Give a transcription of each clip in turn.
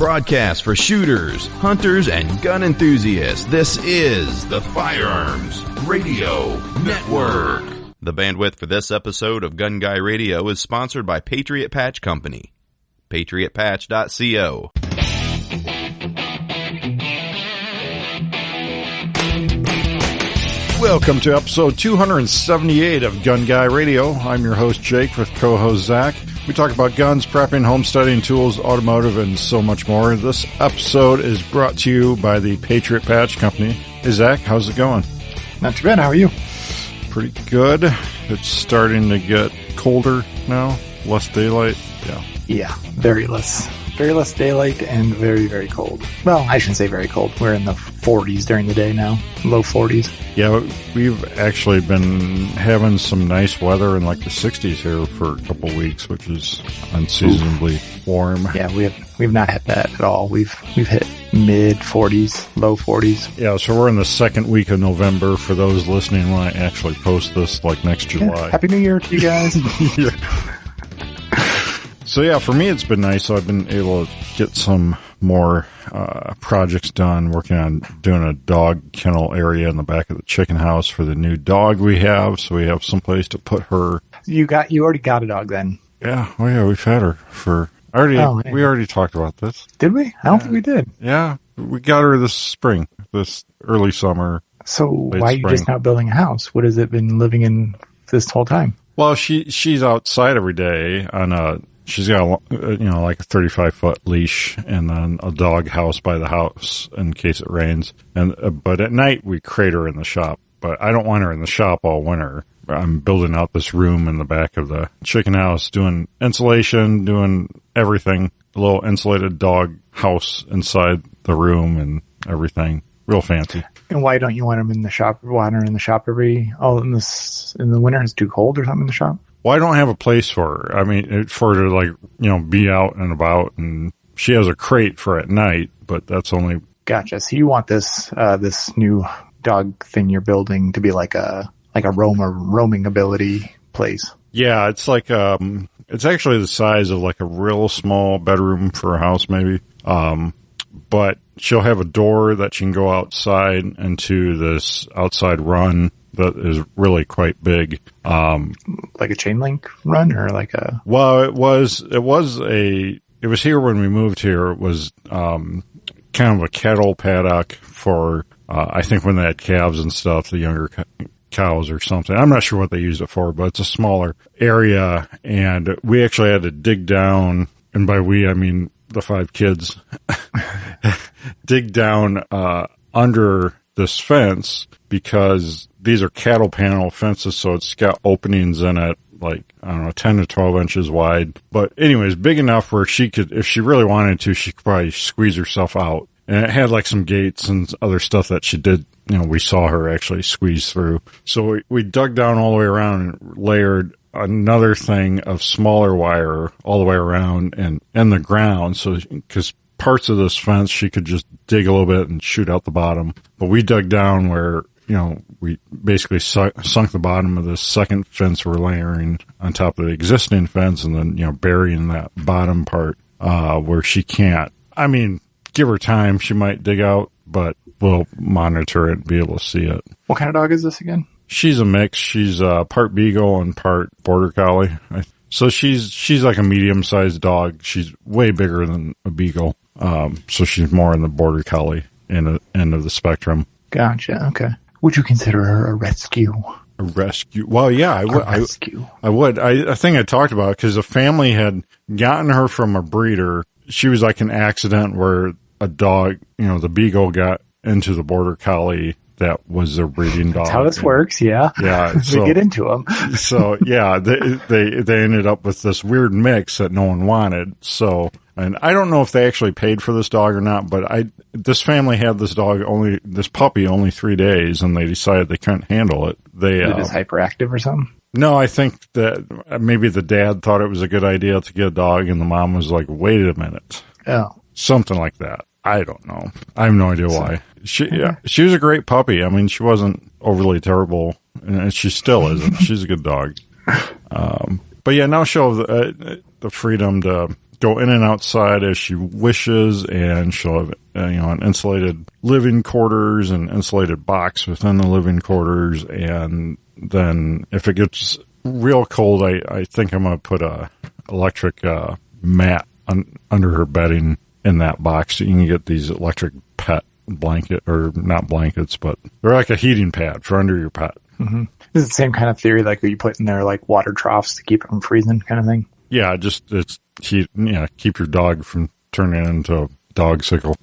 broadcast for shooters, hunters, and gun enthusiasts. This is the Firearms Radio Network. The bandwidth for this episode of Gun Guy Radio is sponsored by Patriot Patch Company. PatriotPatch.co. Welcome to episode 278 of Gun Guy Radio. I'm your host, Jake, with co-host Zach. We talk about guns, prepping, homesteading, tools, automotive, and so much more. This episode is brought to you by the Patriot Patch Company. Hey, Zach, how's it going? Not too bad. How are you? Pretty good. It's starting to get colder now. Less daylight. Yeah, very less daylight and very, very cold. Well, I shouldn't say very cold. We're in the 40s during the day now, low 40s. Yeah, we've actually been having some nice weather in like the 60s here for a couple of weeks, which is unseasonably warm. Yeah, we've not had that at all. We've hit mid 40s, low 40s. Yeah, so we're in the second week of November for those listening when I actually post this like next July. Yeah, Happy New Year to you guys. Yeah. So yeah, for me it's been nice. So I've been able to get some more projects done, working on doing a dog kennel area in the back of the chicken house for the new dog we have. So we have some place to put her. You already got a dog then? Yeah, oh yeah, we've had her for we already talked about this. Did we? I don't think we did. Yeah, we got her this spring, this early summer. So why are you just not building a house? What has it been living in this whole time? Well, she's outside every day on she's got like a 35-foot leash and then a dog house by the house in case it rains. And but at night we crate her in the shop. But I don't want her in the shop all winter. I'm building out this room in the back of the chicken house, doing insulation, doing everything. A little insulated dog house inside the room and everything. Real fancy. And why don't you want them in the shop? Want her in the shop in the winter? It's too cold or something in the shop? Well, I don't have a place for her. I mean, for her to be out and about, and she has a crate for at night, but that's only. Gotcha. So you want this new dog thing you're building to be like a roaming ability place? Yeah, it's like it's actually the size of like a real small bedroom for a house, maybe. But she'll have a door that she can go outside into this outside run that is really quite big. Like a chain link run or like a... Well, it was here when we moved here. It was, kind of a cattle paddock for, I think when they had calves and stuff, the younger cows or something. I'm not sure what they used it for, but it's a smaller area. And we actually had to dig down, and by we, I mean the 5 kids, dig down, under this fence because these are cattle panel fences, so it's got openings in it, like, I don't know, 10 to 12 inches wide. But anyways, big enough where she could, if she really wanted to, she could probably squeeze herself out. And it had like some gates and other stuff that she did, we saw her actually squeeze through. So we dug down all the way around and layered another thing of smaller wire all the way around and in the ground. So, because parts of this fence, she could just dig a little bit and shoot out the bottom. But we dug down where, we basically sunk the bottom of this second fence we're layering on top of the existing fence and then, burying that bottom part, where she can't. I mean, give her time, she might dig out, but we'll monitor it and be able to see it. What kind of dog is this again? She's a mix. She's part beagle and part border collie. So she's like a medium-sized dog. She's way bigger than a beagle. So she's more in the border collie end of the spectrum. Gotcha. Okay. Would you consider her a rescue? A rescue? Well, yeah, I would. I would. I think I talked about it because the family had gotten her from a breeder. She was like an accident where a dog, the beagle got into the border collie that was a breeding dog. That's how this works, yeah. Yeah. They get into them. So, yeah, they ended up with this weird mix that no one wanted. So, and I don't know if they actually paid for this dog or not, but this family had this puppy only 3 days, and they decided they couldn't handle it. It is hyperactive or something? No, I think that maybe the dad thought it was a good idea to get a dog, and the mom was like, wait a minute. Oh. Something like that. I don't know. I have no idea why. She was a great puppy. I mean, she wasn't overly terrible, and she still isn't. She's a good dog. But yeah, now she'll have the freedom to go in and outside as she wishes, and she'll have an insulated living quarters and insulated box within the living quarters. And then if it gets real cold, I think I'm going to put a electric mat under her bedding in that box. So you can get these electric pet blanket, or not blankets, but they're like a heating pad for under your pet. Mm-hmm. This is the same kind of theory like you put in there, like water troughs to keep it from freezing kind of thing. Yeah, just it's keep your dog from turning into a dog sickle.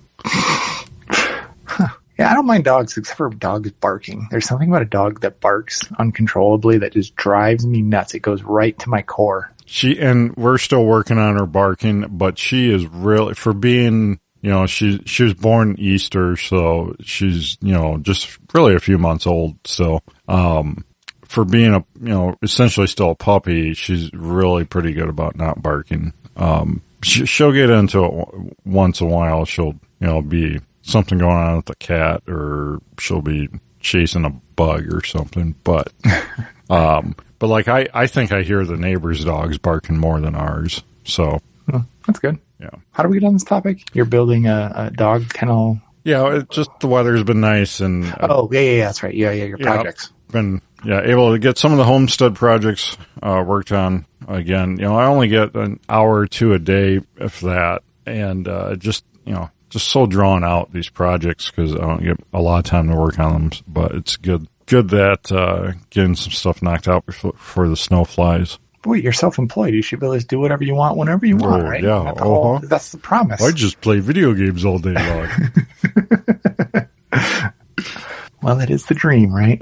Yeah, I don't mind dogs except for dogs barking. There's something about a dog that barks uncontrollably that just drives me nuts. It goes right to my core. And we're still working on her barking, but she is really, for being, she was born Easter, so she's, just really a few months old still. For being essentially still a puppy, she's really pretty good about not barking. She'll get into it once in a while. She'll, be something going on with the cat, or she'll be chasing a bug or something. But, like I think I hear the neighbors' dogs barking more than ours. So that's good. Yeah. How do we get on this topic? You're building a dog kennel. Yeah, it's just the weather's been nice, and yeah, that's right. Yeah, your projects. Been able to get some of the homestead projects worked on again. I only get an hour or two a day, if that, and just so drawn out, these projects, because I don't get a lot of time to work on them. But it's good that getting some stuff knocked out before the snow flies. Boy, you're self-employed. You should be able to do whatever you want whenever you want, right? Yeah, that's the promise. I just play video games all day long. Well, it is the dream, right?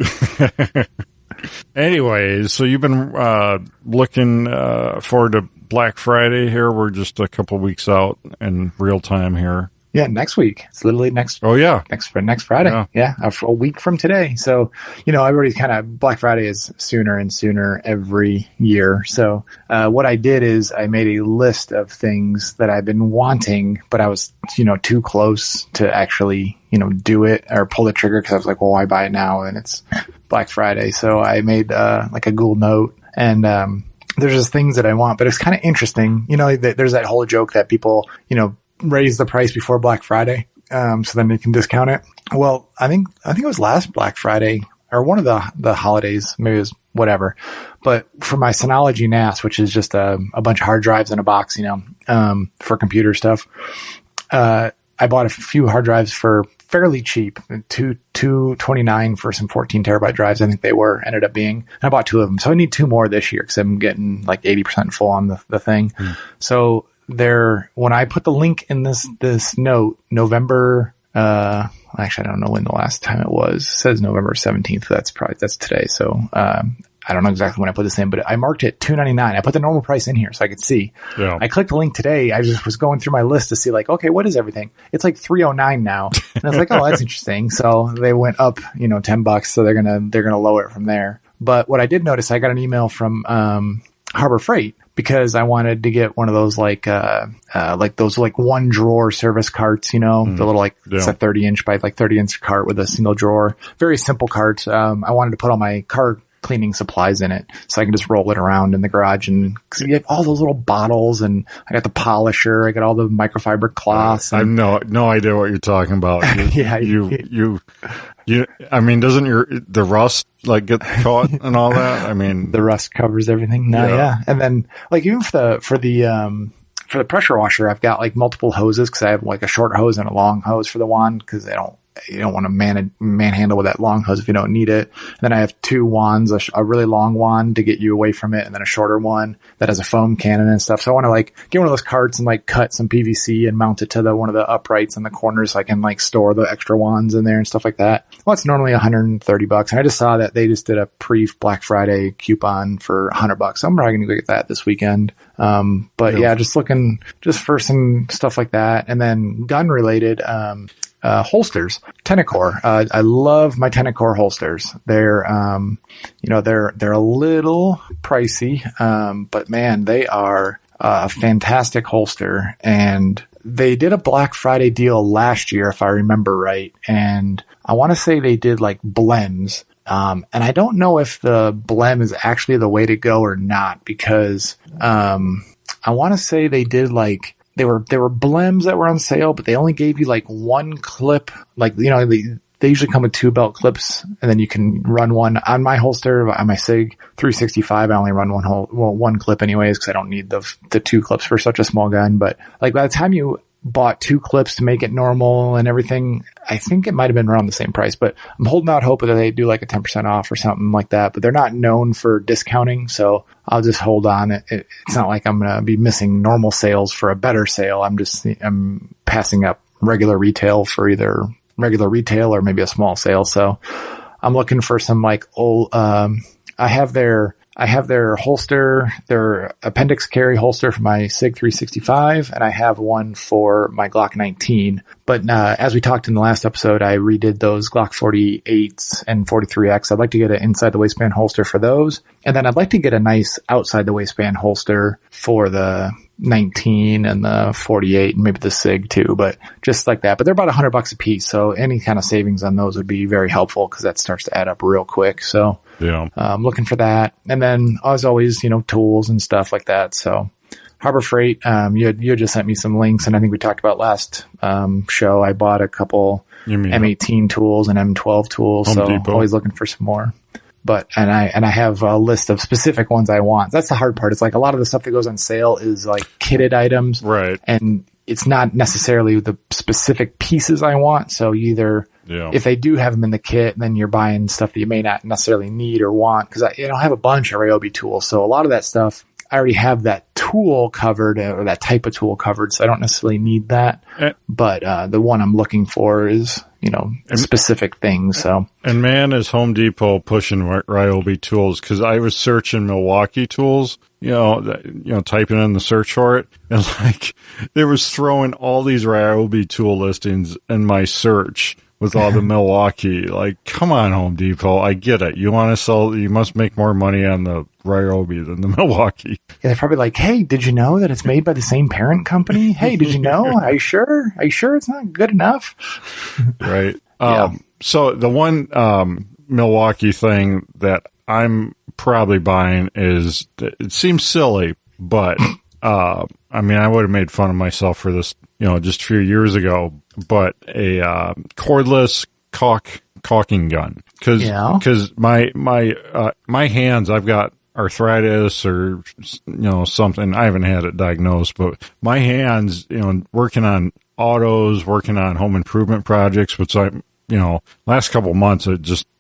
Anyways, so you've been looking forward to Black Friday here. We're just a couple weeks out in real time here. Yeah, next week. It's literally next. Oh yeah, next Friday. Yeah, a week from today. So everybody's kind of, Black Friday is sooner and sooner every year. So what I did is I made a list of things that I've been wanting, but I was too close to actually do it or pull the trigger, because I was like, well, why buy it now? And it's Black Friday. So I made like a Google Note, and there's just things that I want, but it's kind of interesting. There's that whole joke that people raise the price before Black Friday, so then they can discount it. Well, I think it was last Black Friday, or one of the holidays, maybe it was whatever. But for my Synology NAS, which is just a bunch of hard drives in a box, for computer stuff, I bought a few hard drives for fairly cheap, $229 for some 14 terabyte drives. I think they ended up being. I bought 2 of them, so I need 2 more this year because I'm getting like 80% full on the thing. So when I put the link in this note, November, actually I don't know when the last time it was. It says November 17th. That's today. So, I don't know exactly when I put this in, but I marked it $299. I put the normal price in here so I could see. Yeah. I clicked the link today. I just was going through my list to see like, okay, what is everything? It's like $309 now. And I was like, oh, that's interesting. So they went up, $10. So they're going to lower it from there. But what I did notice, I got an email from, Harbor Freight, because I wanted to get one of those like those one drawer service carts, the little it's a 30-inch by 30-inch cart with a single drawer. Very simple cart. I wanted to put all my car cleaning supplies in it so I can just roll it around in the garage, and cause you have all those little bottles, and I got the polisher, I got all the microfiber cloths. I have no idea what you're talking about. I mean, doesn't the rust get caught and all that? I mean, the rust covers everything. No, yeah. And then even for the pressure washer, I've got multiple hoses, because I have a short hose and a long hose for the wand, because you don't want to manhandle with that long hose if you don't need it. And then I have 2 wands, a really long wand to get you away from it, and then a shorter one that has a foam cannon and stuff. So I want to get one of those carts and cut some PVC and mount it to one of the uprights in the corners, so I can store the extra wands in there and stuff like that. Well, it's normally $130, and I just saw that they just did a pre-Black Friday coupon for $100. So I'm probably going to go get that this weekend. Yeah, just looking for some stuff like that. And then gun related, holsters, Tenacore. I love my Tenacore holsters. They're a little pricey, but man, they are a fantastic holster. And they did a Black Friday deal last year, if I remember right. And I want to say they did blems. And I don't know if the blem is actually the way to go or not, because, I want to say they did like, they were blems that were on sale, but they only gave you like one clip. Like, you know, they usually come with 2 belt clips, and then you can run one. On my holster, on my SIG 365, I only run one clip anyways, because I don't need the 2 clips for such a small gun. But like by the time you bought 2 clips to make it normal and everything, I think it might have been around the same price. But I'm holding out hope that they do like a 10% off or something like that. But they're not known for discounting, so I'll just hold on. It's not like I'm gonna be missing normal sales for a better sale. I'm passing up regular retail for either regular retail or maybe a small sale. So I'm looking for some like old, I have their holster, their appendix carry holster for my SIG 365, and I have one for my Glock 19. But as we talked in the last episode, I redid those Glock 48s and 43X. I'd like to get an inside the waistband holster for those. And then I'd like to get a nice outside the waistband holster for the 19 and the 48 and maybe the SIG too, but just like that. But they're about $100 a piece. So any kind of savings on those would be very helpful, because that starts to add up real quick. So yeah, I'm looking for that. And then as always, you know, tools and stuff like that. So Harbor Freight, you had just sent me some links, and I think we talked about last show. I bought a couple M18 tools and M12 tools. Home Depot. Always looking for some more. But, and I have a list of specific ones I want. That's the hard part. It's like a lot of the stuff that goes on sale is like kitted items. Right. And it's not necessarily the specific pieces I want. So if they do have them in the kit, then you're buying stuff that you may not necessarily need or want. Cause I have a bunch of Ryobi tools. So a lot of that stuff, I already have that tool covered, or that type of tool covered. So I don't necessarily need that. But the one I'm looking for is, you know, specific things. So, and man, is Home Depot pushing Ryobi tools, because I was searching Milwaukee tools, typing in the search for it, and like they was throwing all these Ryobi tool listings in my search with all the Milwaukee. Like, come on, Home Depot, I get it. You want to sell, you must make more money on the Ryobi than the Milwaukee. Yeah, they're probably like, hey, did you know that it's made by the same parent company? Hey, did you know? Are you sure? Are you sure it's not good enough? Right. So the one Milwaukee thing that I'm probably buying is, it seems silly, but I mean, I would have made fun of myself for this, just a few years ago, but a cordless caulking gun. Cause my hands, I've got arthritis or, something. I haven't had it diagnosed, but my hands, working on autos, working on home improvement projects, which last couple of months,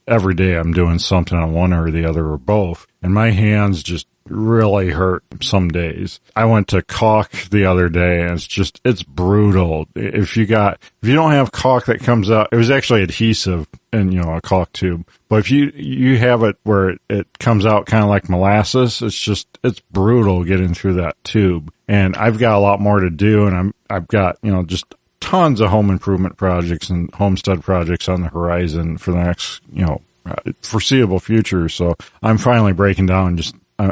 every day I'm doing something on one or the other or both. And my hands just really hurt some days. I went to caulk the other day, and it's brutal. If you don't have caulk that comes out, it was actually adhesive in, a caulk tube. But if you have it where it comes out kind of like molasses, it's brutal getting through that tube. And I've got a lot more to do, and I've got, just tons of home improvement projects and homestead projects on the horizon for the next, foreseeable future. So I'm finally breaking down.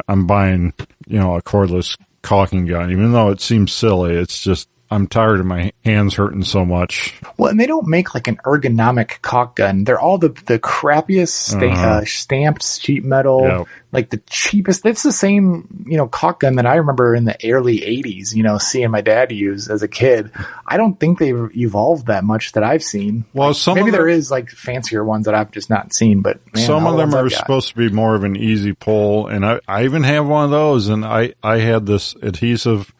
I'm buying, a cordless caulking gun, even though it seems silly. It's just, I'm tired of my hands hurting so much. Well, and they don't make like an ergonomic caulk gun. They're all the crappiest stamped sheet metal, like the cheapest. That's the same, caulk gun that I remember in the early 80s, seeing my dad use as a kid. I don't think they've evolved that much that I've seen. Well, maybe there is like fancier ones that I've just not seen, but man, some of them are supposed to be more of an easy pull. And I even have one of those, and I had this adhesive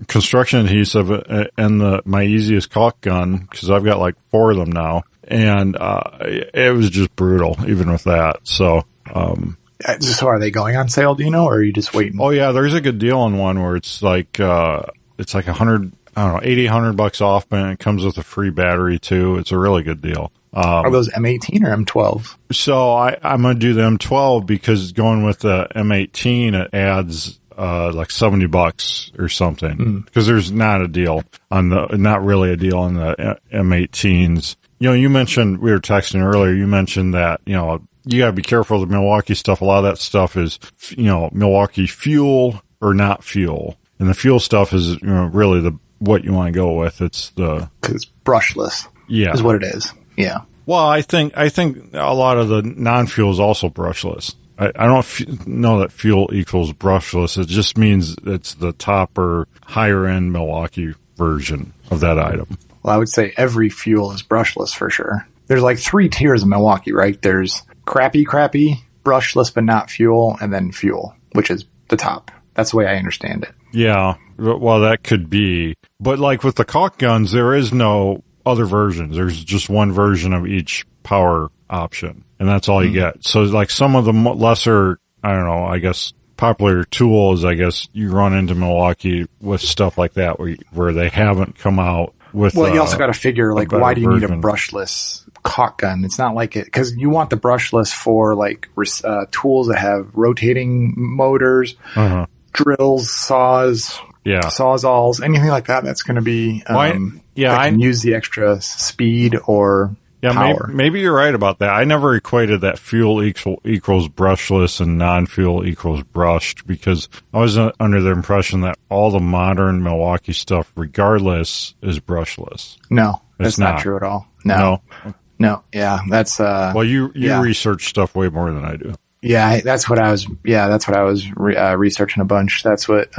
construction adhesive in my easiest caulk gun, because I've got like 4 of them now, and it was just brutal even with that. So are they going on sale, do you know, or are you just waiting? Oh yeah, there's a good deal on one where it's like $100, $80 off, and it comes with a free battery too. It's a really good deal. Are those M18 or M12? So I'm going to do the M12, because going with the M18, it adds like $70 or something, because there's not really a deal on the M18s. You mentioned, we were texting earlier, you mentioned that, you gotta be careful with the Milwaukee stuff. A lot of that stuff is, Milwaukee fuel or not fuel. And the fuel stuff is, really what you want to go with. It's because it's brushless. Yeah. Is what it is. Yeah. Well, I think a lot of the non-fuel is also brushless. I don't know that fuel equals brushless. It just means it's the top or higher end Milwaukee version of that item. Well, I would say every fuel is brushless for sure. There's like 3 tiers of Milwaukee, right? There's crappy, brushless but not fuel, and then fuel, which is the top. That's the way I understand it. Yeah, well, that could be. But like with the caulk guns, there is no other versions. There's just one version of each power option, and that's all you get. So like some of the lesser, I don't know, I guess popular tools, I guess you run into Milwaukee with stuff like that where they haven't come out with. Well, you also got to figure, like, why do you need a brushless caulk gun? It's not like it, because you want the brushless for like tools that have rotating motors, drills, saws, sawzalls, anything like that. That's going to be can use the extra speed or power. Maybe you're right about that. I never equated that fuel equals brushless and non-fuel equals brushed, because I was under the impression that all the modern Milwaukee stuff, regardless, is brushless. No, that's not true at all. No. Yeah, that's well, you research stuff way more than I do. Yeah, that's what I was researching a bunch. That's what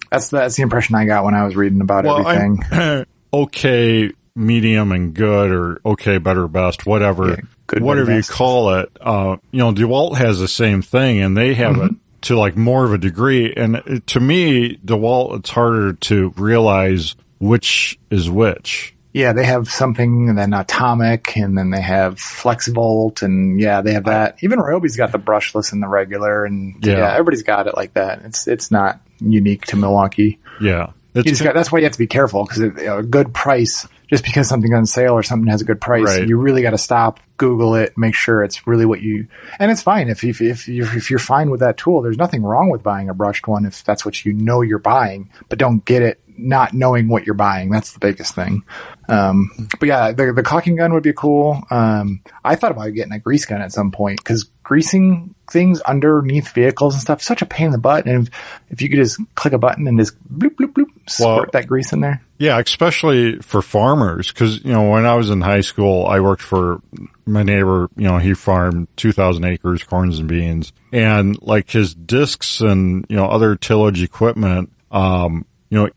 that's the impression I got when I was reading about everything. Okay, medium and good, or okay, better, best, whatever, whatever you call it. DeWalt has the same thing, and they have it to like more of a degree. And to me, DeWalt, it's harder to realize which is which. Yeah, they have something, and then Atomic, and then they have FlexVolt, and they have that. Even Ryobi's got the brushless and the regular, and everybody's got it like that. It's not unique to Milwaukee. Yeah. That's why you have to be careful, because a good price, just because something's on sale or something has a good price, you really got to stop, Google it, make sure it's really what you. And it's fine if you're fine with that tool. There's nothing wrong with buying a brushed one if that's what you know you're buying, but don't get it not knowing what you're buying. That's the biggest thing. But yeah, the caulking gun would be cool. I thought about getting a grease gun at some point, because greasing things underneath vehicles and stuff, such a pain in the butt. And if you could just click a button and just bloop, bloop, bloop, squirt that grease in there. Yeah, especially for farmers, because, when I was in high school, I worked for my neighbor. He farmed 2,000 acres, corns and beans, and like his discs and, other tillage equipment,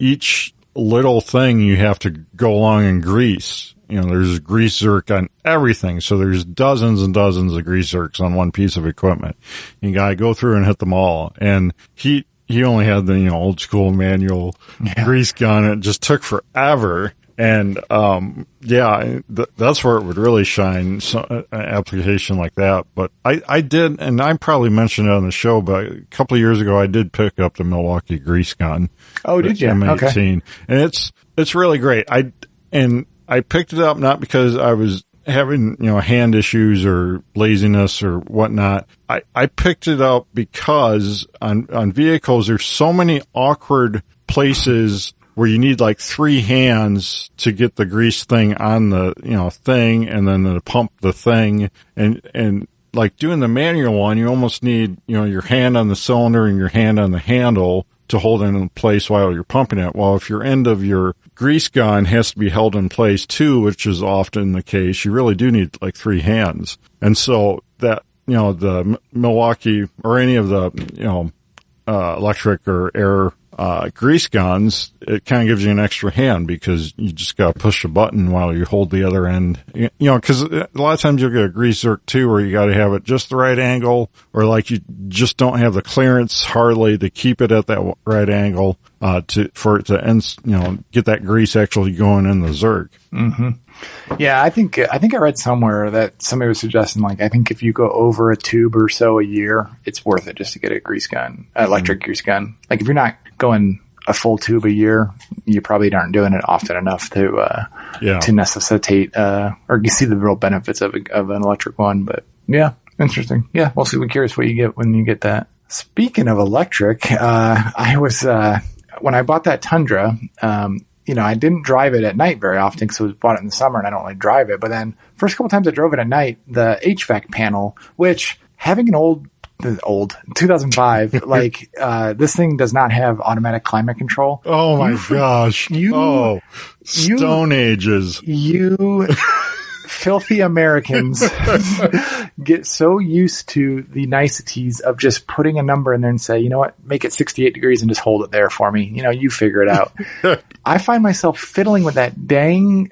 each little thing you have to go along and grease. There's grease zerk on everything. So there's dozens and dozens of grease zerks on one piece of equipment. You gotta go through and hit them all. And he only had the, old school manual grease gun. It just took forever. And, that's where it would really shine, an application like that. But I did, and I probably mentioned it on the show, but a couple of years ago, I did pick up the Milwaukee grease gun. Oh, did you? M18. Okay. And it's really great. I picked it up not because I was having, hand issues or laziness or whatnot. I picked it up because on vehicles, there's so many awkward places where you need like 3 hands to get the grease thing on the, thing, and then to pump the thing. And like doing the manual one, you almost need, your hand on the cylinder and your hand on the handle to hold it in place while you're pumping it. Well, if your end of your grease gun has to be held in place too, which is often the case, you really do need like 3 hands. And so that, the Milwaukee or any of the, electric or air grease guns, it kind of gives you an extra hand, because you just got to push a button while you hold the other end. Because a lot of times you'll get a grease zerk too, where you got to have it just the right angle, or like you just don't have the clearance hardly to keep it at that right angle for it to end, get that grease actually going in the zerk. Mm-hmm. Yeah, I think I read somewhere that somebody was suggesting, like, I think if you go over a tube or so a year, it's worth it just to get a grease gun, electric grease gun. Like, if you're not going a full tube a year, you probably aren't doing it often enough to necessitate or you see the real benefits of an electric one. But yeah, interesting. Yeah, we'll see. We're curious what you get when you get that. Speaking of electric, I was when I bought that Tundra. I didn't drive it at night very often because I bought it in the summer and I don't really drive it. But then first couple times I drove it at night, the HVAC panel, which having an old 2005, like, this thing does not have automatic climate control. Oh my gosh. Stone Ages. You filthy Americans get so used to the niceties of just putting a number in there and say, you know what, make it 68 degrees and just hold it there for me. You know, you figure it out. I find myself fiddling with that dang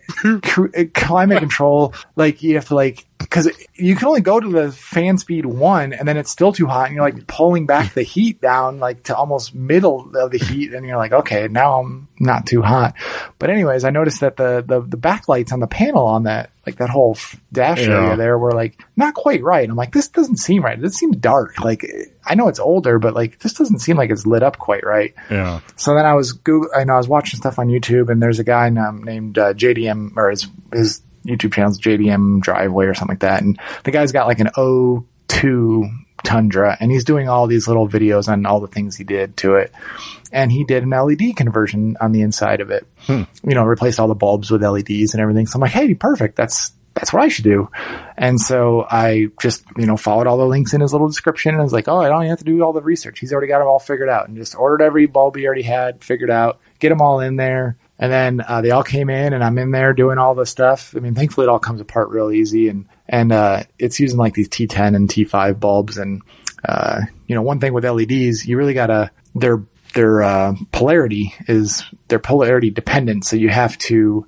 climate control. Like you have to because you can only go to the fan speed 1 and then it's still too hot and you're like pulling back the heat down like to almost middle of the heat and you're like, okay, now I'm not too hot. But anyways, I noticed that the backlights on the panel on that, like that whole dash area there were like not quite right. I'm like, this doesn't seem right. It seems dark. Like I know it's older, but like this doesn't seem like it's lit up quite right. Yeah. So then I was watching stuff on YouTube and there's a guy named JDM, or his YouTube channel's JDM Driveway or something like that. And the guy's got like an O2 Tundra and he's doing all these little videos on all the things he did to it. And he did an LED conversion on the inside of it. You know, replaced all the bulbs with LEDs and everything. So I'm like, hey, perfect. That's what I should do. And so I just, followed all the links in his little description and I was like, oh, I don't have to do all the research. He's already got it all figured out and just ordered every bulb he already had figured out, get them all in there. And then they all came in and I'm in there doing all the stuff. I mean, thankfully it all comes apart real easy. And it's using like these T10 and T5 bulbs. And, one thing with LEDs, you really gotta, their polarity dependent. So you have to,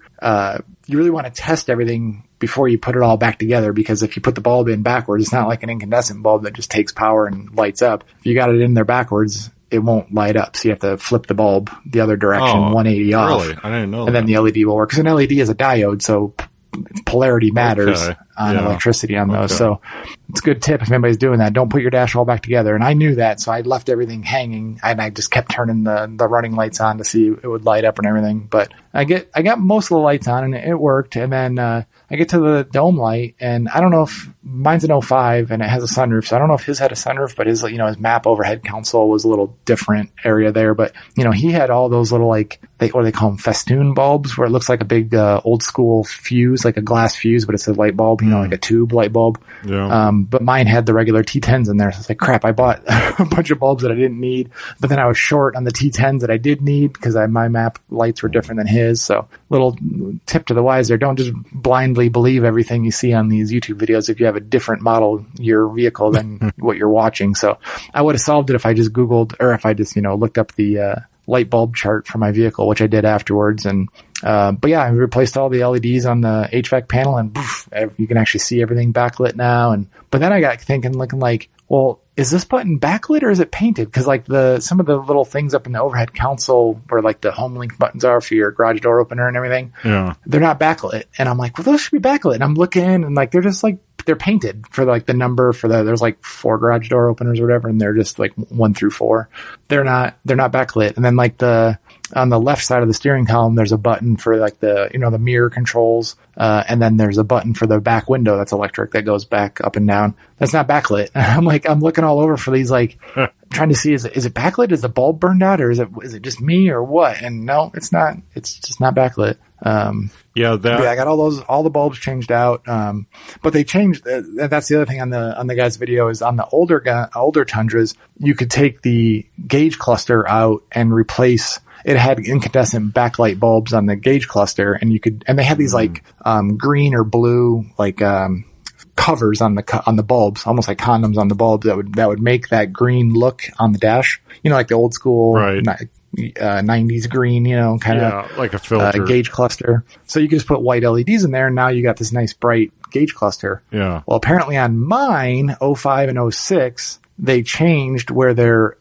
you really want to test everything before you put it all back together, because if you put the bulb in backwards, it's not like an incandescent bulb that just takes power and lights up. If you got it in there backwards, it won't light up. So you have to flip the bulb the other direction, 180 off. Really? I didn't know. And then the LED will work. Because an LED is a diode, so polarity matters on electricity on those. So it's a good tip if anybody's doing that. Don't put your dash all back together. And I knew that, so I left everything hanging and I just kept turning the running lights on to see it would light up and everything. But I got most of the lights on and it worked. And then I get to the dome light and I don't know if mine's an 05 and it has a sunroof. So I don't know if his had a sunroof, but his his map overhead console was a little different area there. But he had all those little what do they call them, festoon bulbs, where it looks like a big old school fuse, like a glass fuse, but it's a light bulb, like a tube light bulb. Yeah. But mine had the regular T10s in there. So it's like, crap, I bought a bunch of bulbs that I didn't need, but then I was short on the T10s that I did need because my map lights were different than his. So little tip to the wise there. Don't just blindly believe everything you see on these YouTube videos if you have a different model year vehicle than what you're watching. So I would have solved it if I just Googled, or if I just, looked up the light bulb chart for my vehicle, which I did afterwards. And but yeah, I replaced all the LEDs on the HVAC panel and poof, you can actually see everything backlit now. But then I got looking like, well, is this button backlit or is it painted? Because some of the little things up in the overhead console where like the home link buttons are for your garage door opener and everything, they're not backlit. And I'm like, well, those should be backlit. And I'm looking and like they're just like, they're painted for like the number for there's like 4 garage door openers or whatever, and they're just like 1 through 4. They're not backlit. And then like on the left side of the steering column, there's a button for like the mirror controls. And then there's a button for the back window that's electric that goes back up and down. That's not backlit. I'm looking all over for these, like trying to see, is it backlit? Is the bulb burned out, or is it just me or what? And no, it's not. It's just not backlit. I got all the bulbs changed out. But they changed, that's the other thing on the guy's video is on the older Tundras, you could take the gauge cluster out and replace. It had incandescent backlight bulbs on the gauge cluster, and they had these green or blue covers on the bulbs, almost like condoms on the bulbs that would make that green look on the dash. Like the old school 90s green, kind of like a filter gauge cluster. So you could just put white LEDs in there, and now you got this nice bright gauge cluster. Yeah. Well, apparently on mine 05 and 06, they changed where their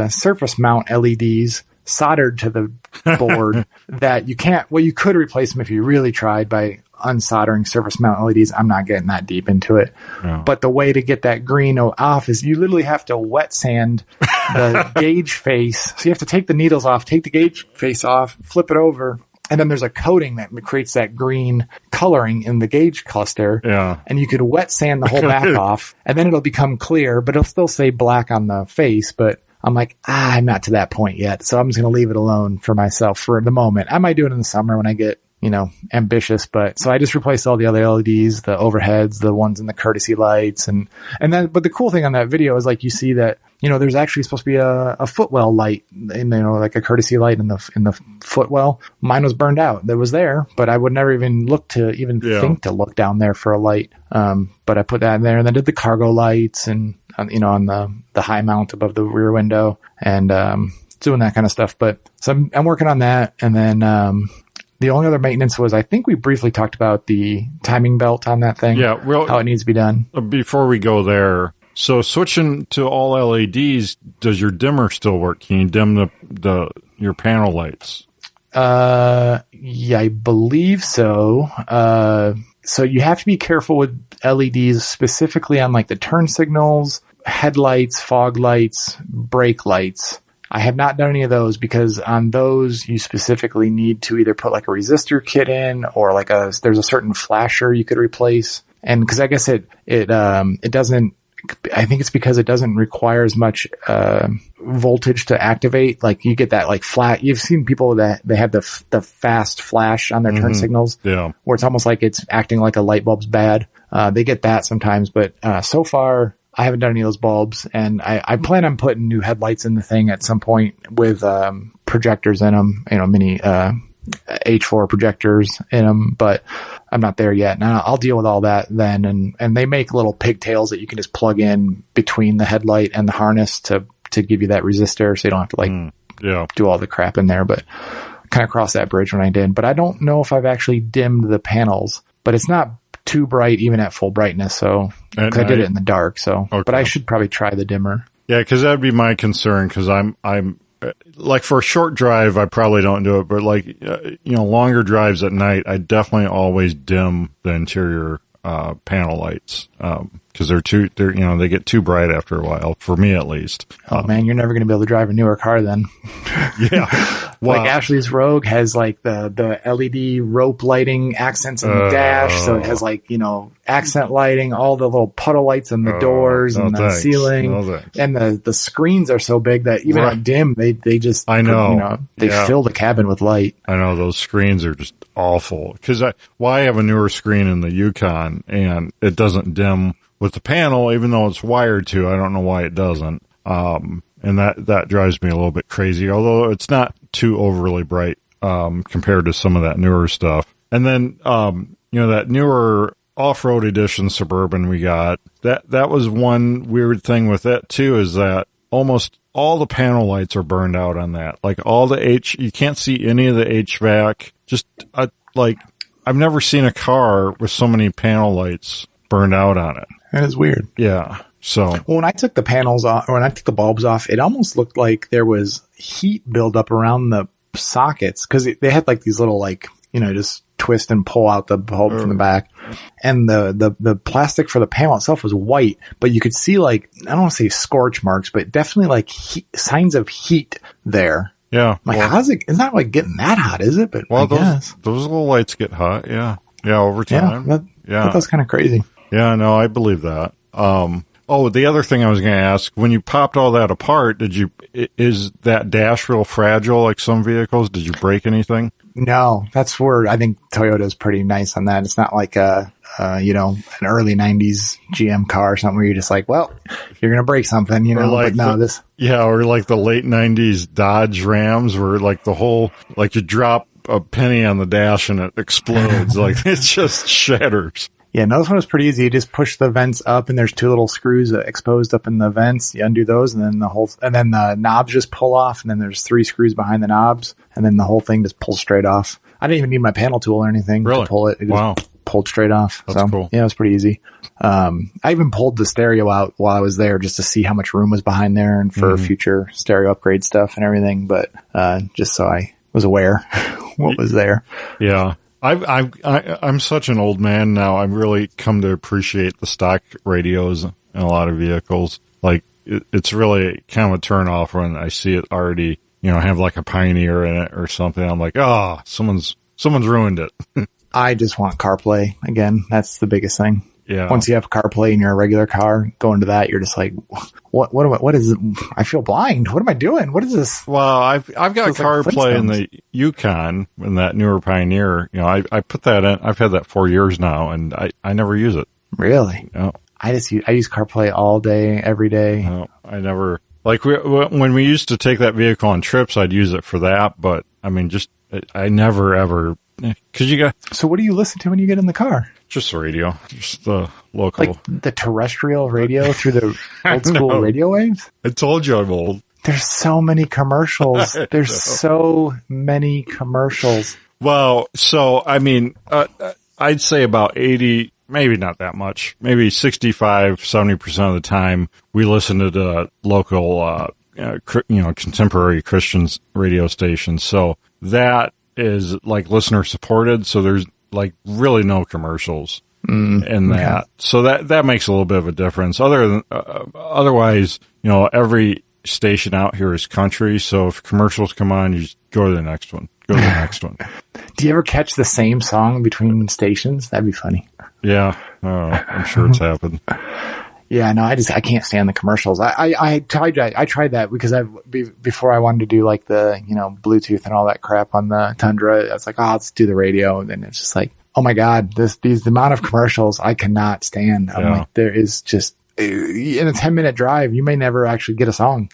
surface mount LEDs soldered to the board that you can't, well, you could replace them if you really tried by unsoldering surface mount LEDs. I'm not getting that deep into it. Yeah. But the way to get that green off is you literally have to wet sand the gauge face. So you have to take the needles off, take the gauge face off, flip it over, and then there's a coating that creates that green coloring in the gauge cluster. Yeah. And you could wet sand the whole back off, and then it'll become clear, but it'll still say black on the face. But I'm like, I'm not to that point yet. So I'm just going to leave it alone for myself for the moment. I might do it in the summer when I get, ambitious. But so I just replaced all the other LEDs, the overheads, the ones in the courtesy lights. But the cool thing on that video is like, you see that, there's actually supposed to be a footwell light, like a courtesy light in the footwell. Mine was burned out. That was there, but I would never even look to even think to look down there for a light. But I put that in there, and then did the cargo lights and on the high mount above the rear window, and doing that kind of stuff. But so I'm working on that, and then the only other maintenance was, I think we briefly talked about the timing belt on that thing. Yeah, well, how it needs to be done. Before we go there, so switching to all LEDs, does your dimmer still work? Can you dim your panel lights? Yeah, I believe so. So you have to be careful with LEDs, specifically on like the turn signals, headlights, fog lights, brake lights. I have not done any of those because on those you specifically need to either put like a resistor kit in or there's a certain flasher you could replace. And because I guess it doesn't, I think it's because it doesn't require as much voltage to activate. Like you get that like flat. You've seen people that they have the fast flash on their turn signals, where it's almost like it's acting like a light bulb's bad. They get that sometimes, but so far I haven't done any of those bulbs, and I plan on putting new headlights in the thing at some point with projectors in them, mini H4 projectors in them, but I'm not there yet. And I'll deal with all that then. And they make little pigtails that you can just plug in between the headlight and the harness to give you that resistor, so you don't have to do all the crap in there. But kind of crossed that bridge when I did. But I don't know if I've actually dimmed the panels, but it's not too bright even at full brightness. So cause I did it in the dark. So, but I should probably try the dimmer. Yeah, because that'd be my concern. Because I'm like for a short drive, I probably don't do it. But like longer drives at night, I definitely always dim the interior panel lights because they get too bright after a while, for me at least. Oh man, you're never going to be able to drive a newer car then. Yeah. Wow. Like Ashley's Rogue has like the LED rope lighting accents in the dash, so it has like accent lighting, all the little puddle lights in the doors and the ceiling, and the screens are so big that even on dim they just I know they fill the cabin with light. I know those screens are just awful because I have a newer screen in the Yukon and it doesn't dim with the panel even though it's wired to. I don't know why it doesn't. And that drives me a little bit crazy, although it's not too overly bright, compared to some of that newer stuff. And then, that newer off-road edition Suburban we got, that was one weird thing with that too, is that almost all the panel lights are burned out on that. Like you can't see any of the HVAC. Just, I've never seen a car with so many panel lights burned out on it. That is weird. Yeah. So, well, when I took the panels off, or when I took the bulbs off, it almost looked like there was heat buildup around the sockets because they had like these little just twist and pull out the bulb from the back, and the plastic for the panel itself was white, but you could see I don't want to say scorch marks, but definitely signs of heat there. Yeah. How's it? It's not getting that hot, is it? But those little lights get hot. Yeah. Yeah. Over time. Yeah. That's kind of crazy. Yeah. No, I believe that. The other thing I was going to ask, when you popped all that apart, is that dash real fragile like some vehicles? Did you break anything? No, that's where I think Toyota's pretty nice on that. It's not like an early 90s GM car or something where you're just like, well, you're going to break something, or like the late 90s Dodge Rams where you drop a penny on the dash and it explodes. It just shatters. Yeah, no, this one was pretty easy. You just push the vents up, and there's two little screws exposed up in the vents. You undo those, and then the knobs just pull off, and then there's 3 screws behind the knobs, and then the whole thing just pulls straight off. I didn't even need my panel tool or anything to pull it. It just pulled straight off. That's cool. Yeah, it was pretty easy. I even pulled the stereo out while I was there just to see how much room was behind there and for future stereo upgrade stuff and everything. But just so I was aware what was there. Yeah. I'm such an old man now. I've really come to appreciate the stock radios in a lot of vehicles. It's really kind of a turn off when I see it already, have like a Pioneer in it or something. I'm like, someone's ruined it. I just want CarPlay again. That's the biggest thing. Yeah. Once you have CarPlay in your regular car, going to that, you're just like, what is it? I feel blind. What am I doing? What is this? Well, I've got CarPlay in the Yukon, in that newer Pioneer. I put that in. I've had that 4 years now, and I never use it. Really? No. I use CarPlay all day, every day. No, I never Like when we used to take that vehicle on trips, I'd use it for that. But I mean, I never ever, cause So what do you listen to when you get in the car? Just the radio, just the local. Like the terrestrial radio through the old school radio waves? I told you I'm old. There's so many commercials. There's so many commercials. Well, so, I mean, I'd say about 80, maybe not that much, maybe 65, 70% of the time we listen to the local, contemporary Christian radio stations. So that is like listener supported. So there's like really no commercials in that. Okay. So that makes a little bit of a difference. Otherwise, every station out here is country. So if commercials come on, you just go to the next one. Do you ever catch the same song between stations? That'd be funny. Yeah. I'm sure it's happened. Yeah, no, I can't stand the commercials. I tried that because before I wanted to do like the, Bluetooth and all that crap on the Tundra, I was like, let's do the radio. And then it's just like, oh my God, the amount of commercials I cannot stand. I'm like, there is just, in a 10-minute drive, you may never actually get a song.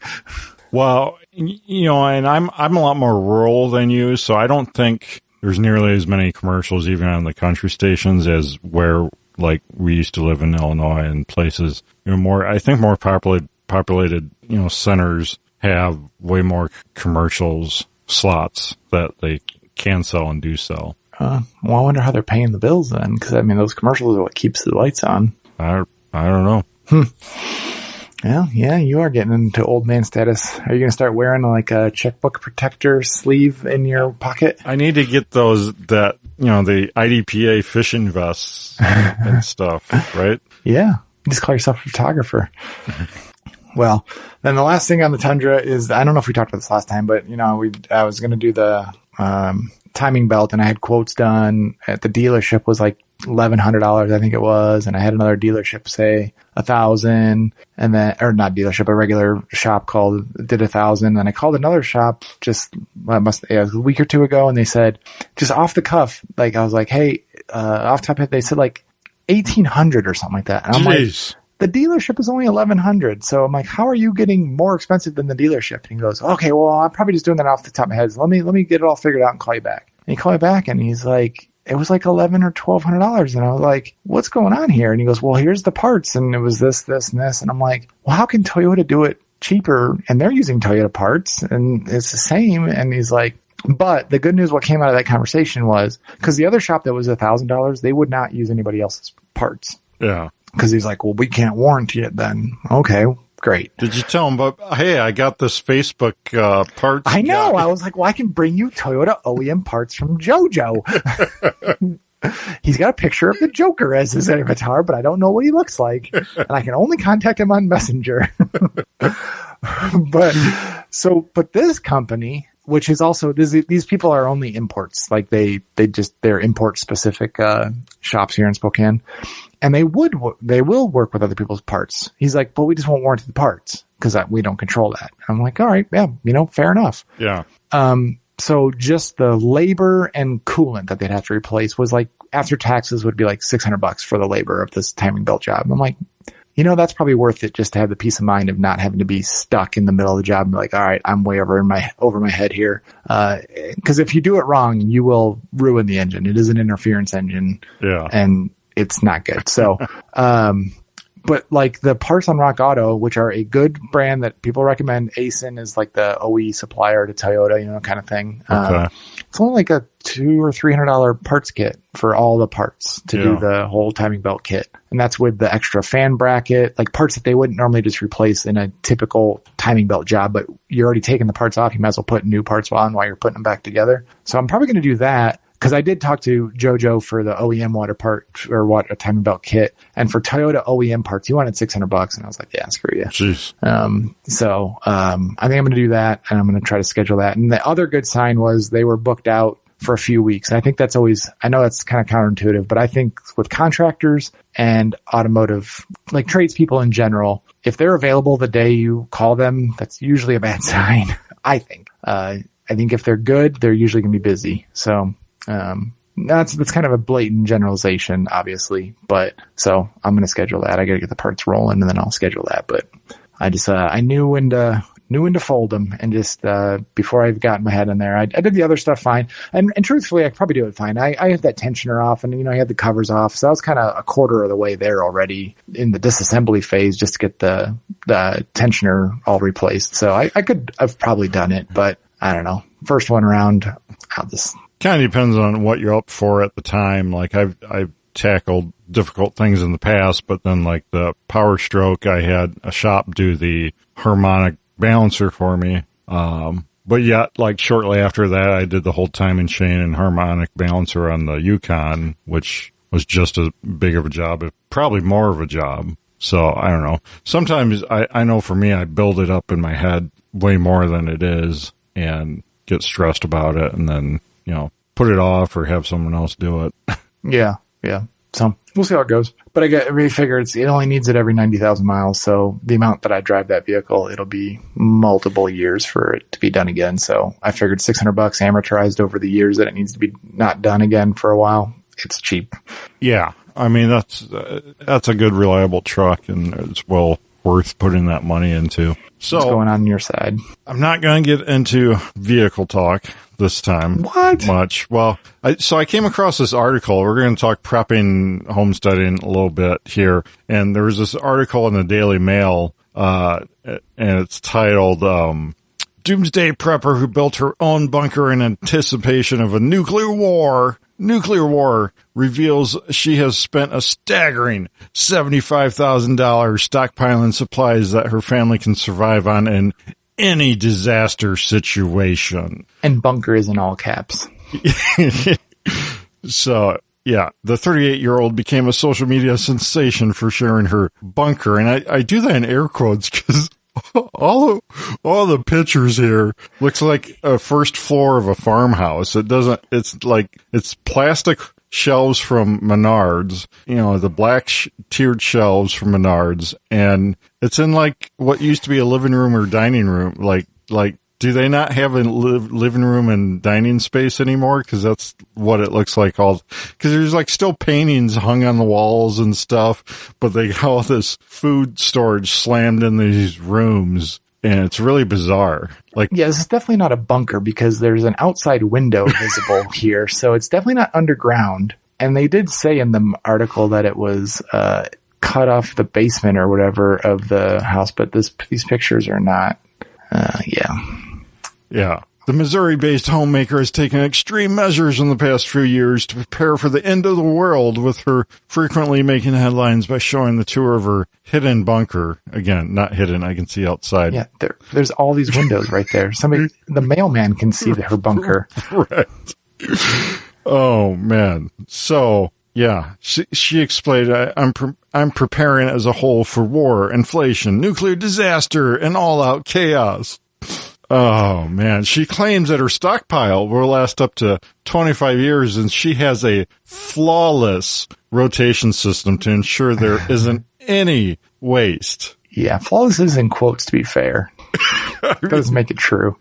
Well, and I'm a lot more rural than you, so I don't think there's nearly as many commercials even on the country stations as where like we used to live in Illinois and places, I think more populated, centers have way more commercials slots that they can sell and do sell. Well, I wonder how they're paying the bills then, because I mean, those commercials are what keeps the lights on. I don't know. Well, yeah, you are getting into old man status. Are you going to start wearing like a checkbook protector sleeve in your pocket? I need to get the IDPA fishing vests and stuff, right? Yeah. You just call yourself a photographer. Well, then the last thing on the Tundra is, I don't know if we talked about this last time, but I was going to do the, timing belt, and I had quotes done at the dealership was like $1,100, I think it was. And I had another dealership say $1,000, and then, or not dealership, a regular shop did $1,000. And I called another shop a week or two ago, and they said, just off the cuff, like I was like, hey, off the top of it, they said like 1,800 or something like that. And I'm Jeez. Like, the dealership is only 1,100. So I'm like, how are you getting more expensive than the dealership? And he goes, okay, well, I'm probably just doing that off the top of my head. So let me get it all figured out and call you back. And he called me back, and he's like, it was like $1,100 or $1,200. And I was like, what's going on here? And he goes, well, here's the parts. And it was this, this, and this. And I'm like, well, how can Toyota do it cheaper? And they're using Toyota parts and it's the same. And he's like, but the good news, what came out of that conversation was, because the other shop that was $1,000, they would not use anybody else's parts. Yeah. Because he's like, well, we can't warranty it then. Okay, great. Did you tell him, but hey, I got this Facebook parts. I know. I was like, well, I can bring you Toyota OEM parts from JoJo. He's got a picture of the Joker as his avatar, but I don't know what he looks like. And I can only contact him on Messenger. But this company, which is also, these people are only imports. Like they're import specific shops here in Spokane. And they will work with other people's parts. He's like, but we just won't warranty the parts because we don't control that. I'm like, all right, yeah, fair enough. Yeah. So just the labor and coolant that they'd have to replace was like, after taxes would be like $600 for the labor of this timing belt job. I'm like, that's probably worth it just to have the peace of mind of not having to be stuck in the middle of the job and be like, all right, I'm way over my head here. Cause if you do it wrong, you will ruin the engine. It is an interference engine. Yeah. And it's not good. So, but like the parts on Rock Auto, which are a good brand that people recommend, ASIN is like the OE supplier to Toyota, kind of thing. Okay. It's only like a $200 or $300 parts kit for all the parts to do the whole timing belt kit. And that's with the extra fan bracket, like parts that they wouldn't normally just replace in a typical timing belt job, but you're already taking the parts off. You might as well put new parts on while you're putting them back together. So I'm probably going to do that. Because I did talk to JoJo for the OEM water part or a timing belt kit, and for Toyota OEM parts, he wanted $600, and I was like, "Yeah, screw you." Jeez. So I think I'm going to do that, and I'm going to try to schedule that. And the other good sign was they were booked out for a few weeks. And I think that's always, I know that's kind of counterintuitive, but I think with contractors and automotive, like tradespeople in general, if they're available the day you call them, that's usually a bad sign. I think. I think if they're good, they're usually going to be busy. So. That's kind of a blatant generalization, obviously, but so I'm going to schedule that. I got to get the parts rolling and then I'll schedule that, but I just, I knew when to fold them, and just, before I got my head in there, I did the other stuff fine. And truthfully, I could probably do it fine. I had that tensioner off, and, I had the covers off. So I was kind of a quarter of the way there already in the disassembly phase, just to get the tensioner all replaced. So I could have probably done it, but I don't know. First one around, I'll just. Kind of depends on what you're up for at the time. Like I've tackled difficult things in the past, but then like the Power Stroke, I had a shop do the harmonic balancer for me. But yet, like shortly after that, I did the whole timing chain and harmonic balancer on the Yukon, which was just as big of a job, probably more of a job. So I don't know. Sometimes I know for me, I build it up in my head way more than it is and get stressed about it, and then, put it off or have someone else do it. Yeah. So we'll see how it goes. But I really figure it only needs it every 90,000 miles. So the amount that I drive that vehicle, it'll be multiple years for it to be done again. So I figured $600 amortized over the years that it needs to be not done again for a while. It's cheap. Yeah. I mean, that's a good, reliable truck, and it's well worth putting that money into. So what's going on your side? I'm not going to get into vehicle talk this time. What? Much. Well, I came across this article. We're going to talk prepping, homesteading a little bit here. And there was this article in the Daily Mail, and it's titled, Doomsday Prepper Who Built Her Own Bunker in Anticipation of a Nuclear War. Nuclear War reveals she has spent a staggering $75,000 stockpiling supplies that her family can survive on in any disaster situation. And bunker is in all caps. So, yeah, the 38-year-old became a social media sensation for sharing her bunker. And I do that in air quotes because all the pictures here looks like a first floor of a farmhouse. It's plastic shelves from Menards, the black tiered shelves from Menards, and it's in like what used to be a living room or dining room. Like, do they not have a living room and dining space anymore? Cause that's what it looks like cause there's like still paintings hung on the walls and stuff, but they got all this food storage slammed in these rooms. And it's really bizarre. Yeah, this is definitely not a bunker because there's an outside window visible here. So it's definitely not underground. And they did say in the article that it was, cut off the basement or whatever of the house, but these pictures are not, Yeah. The Missouri-based homemaker has taken extreme measures in the past few years to prepare for the end of the world, with her frequently making headlines by showing the tour of her hidden bunker. Again, not hidden. I can see outside. Yeah, there's all these windows right there. The mailman can see her bunker. Right. Oh, man. So, yeah, she explained, I'm preparing as a whole for war, inflation, nuclear disaster, and all-out chaos. Oh, man. She claims that her stockpile will last up to 25 years, and she has a flawless rotation system to ensure there isn't any waste. Yeah, flawless is in quotes, to be fair. Doesn't make it true.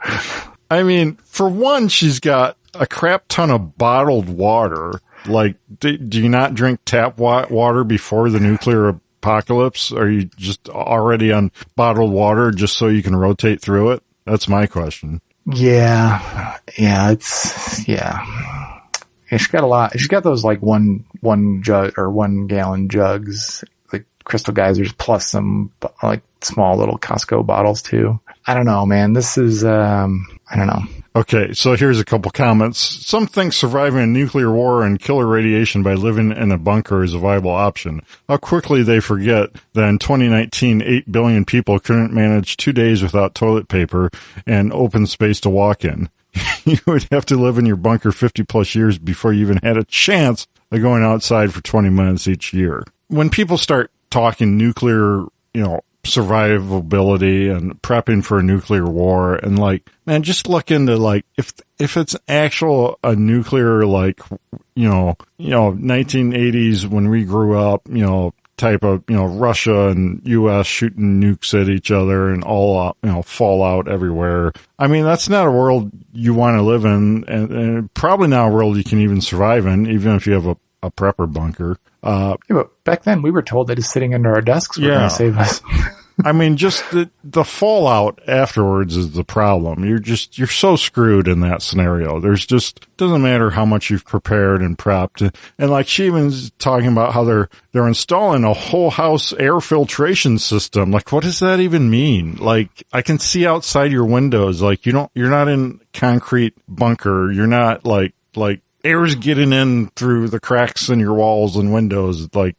I mean, for one, she's got a crap ton of bottled water. Like, do you not drink tap water before the nuclear apocalypse? Are you just already on bottled water just so you can rotate through it? That's my question. Yeah. She's got a lot. She's got those like one jug or 1 gallon jugs, like Crystal Geysers, plus some like small little Costco bottles too. I don't know, man. This is, I don't know. Okay, so here's a couple comments. Some think surviving a nuclear war and killer radiation by living in a bunker is a viable option. How quickly they forget that in 2019, 8 billion people couldn't manage 2 days without toilet paper and open space to walk in. You would have to live in your bunker 50 plus years before you even had a chance of going outside for 20 minutes each year. When people start talking nuclear, survivability and prepping for a nuclear war, and like, man, just look into like if it's a nuclear, like 1980s when we grew up, type of Russia and US shooting nukes at each other and all fallout everywhere. I mean, that's not a world you want to live in, and probably not a world you can even survive in, even if you have a prepper bunker. But back then we were told that it's sitting under our desks were going to save us. I mean, just the fallout afterwards is the problem. You're so screwed in that scenario. Doesn't matter how much you've prepared and prepped. And like she even's talking about how they're installing a whole house air filtration system. Like, what does that even mean? Like, I can see outside your windows. Like, you're not in concrete bunker. You're not like air's getting in through the cracks in your walls and windows. Like,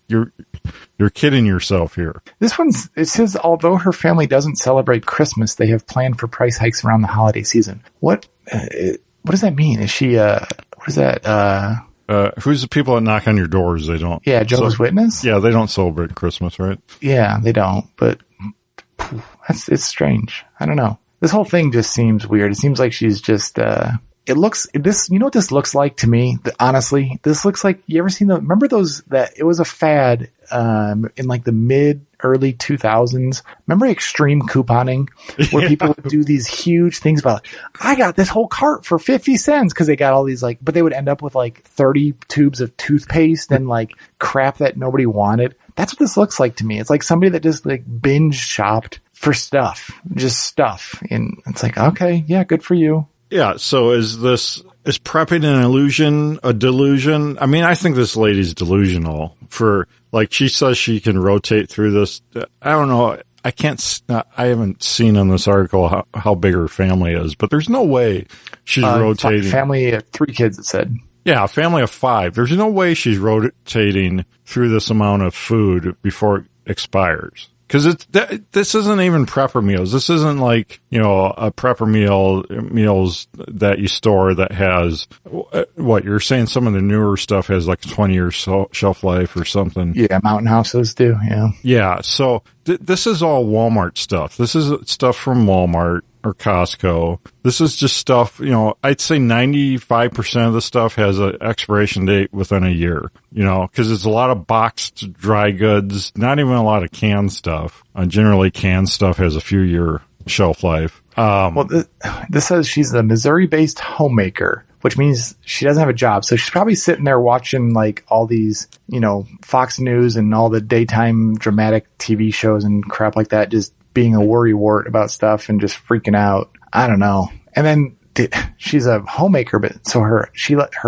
you're kidding yourself here. It says, although her family doesn't celebrate Christmas, they have planned for price hikes around the holiday season. What does that mean? Is she, what is that? Who's the people that knock on your doors? They don't. Yeah, Jehovah's Witness? Yeah, they don't celebrate Christmas, right? Yeah, they don't, but it's strange. I don't know. This whole thing just seems weird. It seems like she's just, you know what this looks like to me? Honestly, this looks like, you ever seen remember those, that it was a fad, in like the early 2000s. Remember extreme couponing where people would do these huge things about, I got this whole cart for 50 cents because they got all these but they would end up with like 30 tubes of toothpaste and like crap that nobody wanted. That's what this looks like to me. It's like somebody that just like binge shopped for stuff. And it's like, okay, yeah, good for you. Yeah, so is prepping an illusion, a delusion? I mean, I think this lady's delusional like she says she can rotate through this. I don't know. I haven't seen in this article how big her family is, but there's no way she's rotating. Family of 3 kids, it said. Yeah, a family of 5. There's no way she's rotating through this amount of food before it expires. Because this isn't even prepper meals. This isn't like, a prepper meals that you store that has, what, you're saying some of the newer stuff has like a 20-year shelf life or something. Yeah, Mountain Houses do, yeah. Yeah, so this is all Walmart stuff. This is stuff from Walmart or Costco. This is just stuff, I'd say 95% of the stuff has an expiration date within a year, because it's a lot of boxed dry goods, not even a lot of canned stuff. Generally, canned stuff has a few year shelf life. This says she's a Missouri-based homemaker, which means she doesn't have a job. So she's probably sitting there watching like all these, Fox News and all the daytime dramatic TV shows and crap like that, just being a worrywart about stuff and just freaking out. I don't know. And then she's a homemaker, but so her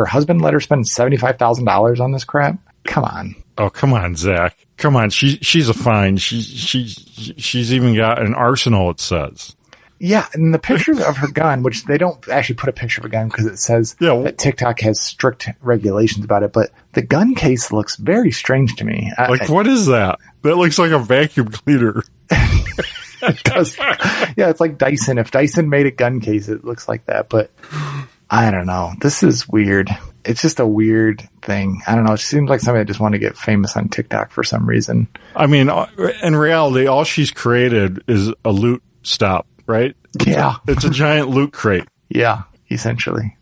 husband let her spend $75,000 on this crap. Come on. Oh, come on, Zach. Come on. She's a fine. She's even got an arsenal, it says. Yeah, and the pictures of her gun, which they don't actually put a picture of a gun because it says that TikTok has strict regulations about it, but the gun case looks very strange to me. What is that? That looks like a vacuum cleaner. It does. Yeah, it's like Dyson. If Dyson made a gun case, it looks like that, but I don't know. This is weird. It's just a weird thing. I don't know. It seems like somebody that just wanted to get famous on TikTok for some reason. I mean, in reality, all she's created is a loot stop. Right? Yeah. It's a giant loot crate. Yeah, essentially.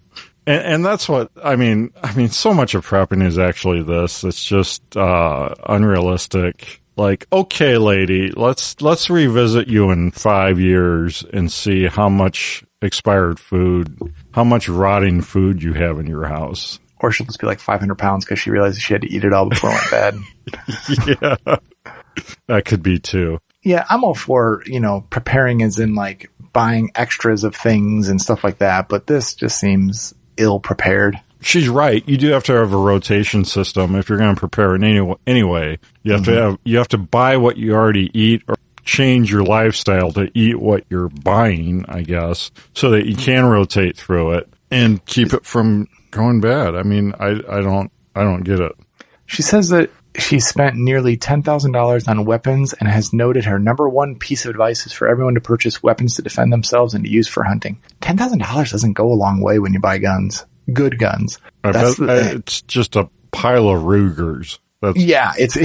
And that's what, I mean, so much of prepping is actually this. It's just, unrealistic. Like, okay, lady, let's revisit you in 5 years and see how much expired food, how much rotting food you have in your house. Or she'll just be like 500 pounds because she realized she had to eat it all before it went bad. Yeah. That could be too. Yeah, I'm all for, preparing as in like buying extras of things and stuff like that, but this just seems ill prepared. She's right. You do have to have a rotation system if you're going to prepare in anyway. You have to buy what you already eat or change your lifestyle to eat what you're buying, I guess, so that you can rotate through it and keep it from going bad. I mean, I don't get it. She says that she spent nearly $10,000 on weapons and has noted her number one piece of advice is for everyone to purchase weapons to defend themselves and to use for hunting. $10,000 doesn't go a long way when you buy guns. Good guns. It's just a pile of Rugers. It's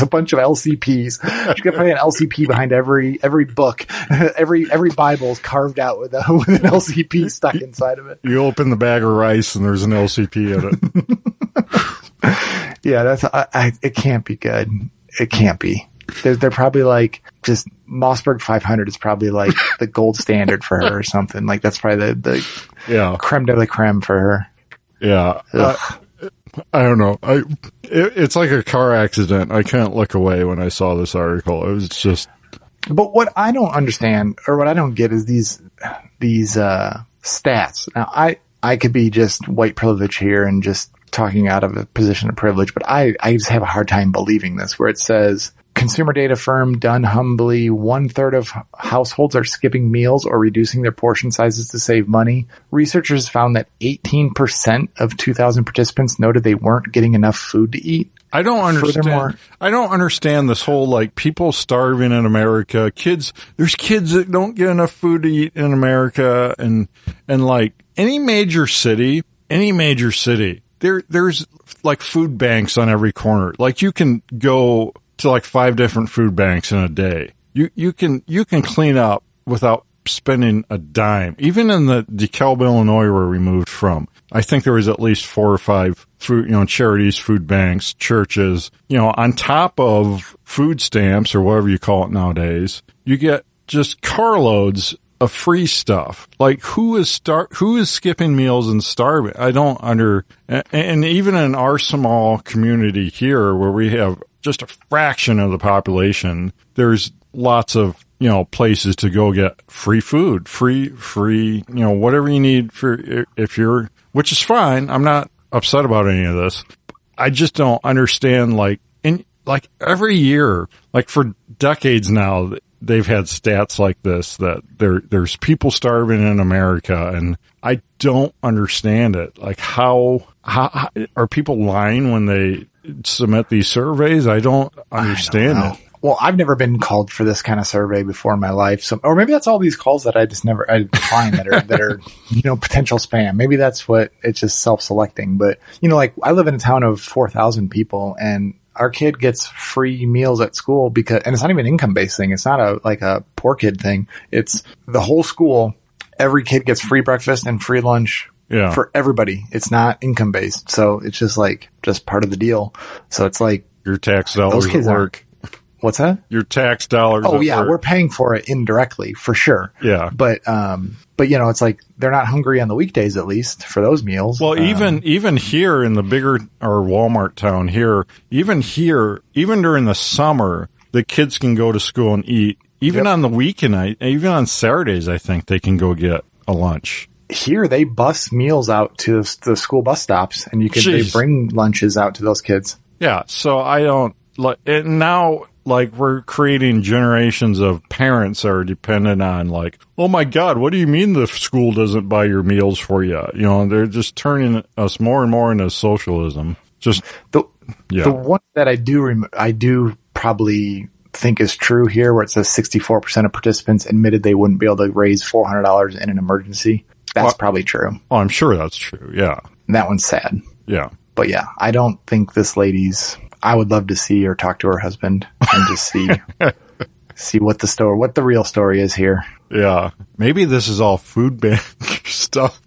a bunch of LCPs. You could put an LCP behind every book. Every Bible is carved out with an LCP stuck inside of it. You open the bag of rice and there's an LCP in it. Yeah, it can't be good. It can't be. They're probably like just Mossberg 500 is probably like the gold standard for her or something. Like that's probably the creme de la creme for her. Yeah. I don't know. It's like a car accident. I couldn't look away when I saw this article. It was just. But what I don't understand, or what I don't get, is these stats. Now, I could be just white privilege here and just talking out of a position of privilege, but I just have a hard time believing this, where it says consumer data firm Dun Humbly, 1/3 of households are skipping meals or reducing their portion sizes to save money. Researchers found that 18% of 2,000 participants noted they weren't getting enough food to eat. I don't understand. I don't understand this whole, like, people starving in America. There's kids that don't get enough food to eat in America, and like any major city, there's like food banks on every corner. Like, you can go to like 5 different food banks in a day. You can clean up without spending a dime. Even in the DeKalb, Illinois, where we moved from, I think there was at least 4 or 5 food, charities, food banks, churches, on top of food stamps or whatever you call it nowadays. You get just carloads of free stuff. Like, who is skipping meals and starving? I don't and even in our small community here, where we have just a fraction of the population, there's lots of places to go get free food, free, whatever you need which is fine. I'm not upset about any of this. I just don't understand, like every year, like for decades now, they've had stats like this, that there's people starving in America, and I don't understand it. Like, how are people lying when they submit these surveys? I don't understand it. Well, I've never been called for this kind of survey before in my life. So, or maybe that's all these calls that I decline that are, potential spam. Maybe that's what it's just self-selecting. But, like, I live in a town of 4,000 people, and our kid gets free meals at school and it's not even an income-based thing. It's not a poor kid thing. It's the whole school. Every kid gets free breakfast and free lunch. Yeah. For everybody. It's not income-based. So it's just part of the deal. So it's like your tax dollars at work. What's that? Your tax dollars. Oh, yeah. We're paying for it indirectly, for sure. Yeah. But it's like they're not hungry on the weekdays, at least, for those meals. Well, even here in the bigger or Walmart town here, even during the summer, the kids can go to school and eat. Even on the weekend, even on Saturdays, I think they can go get a lunch. Here, they bus meals out to the school bus stops, and they bring lunches out to those kids. Yeah. So I don't like it now. Like, we're creating generations of parents that are dependent on, like, oh my God, what do you mean the school doesn't buy your meals for you? They're just turning us more and more into socialism. Just the one that I do probably think is true here, where it says 64% of participants admitted they wouldn't be able to raise $400 in an emergency. That's probably true. Oh, I'm sure that's true. Yeah. And that one's sad. Yeah. But yeah, I don't think this lady's. I would love to see or talk to her husband and just see what the real story is here. Yeah. Maybe this is all food bank stuff.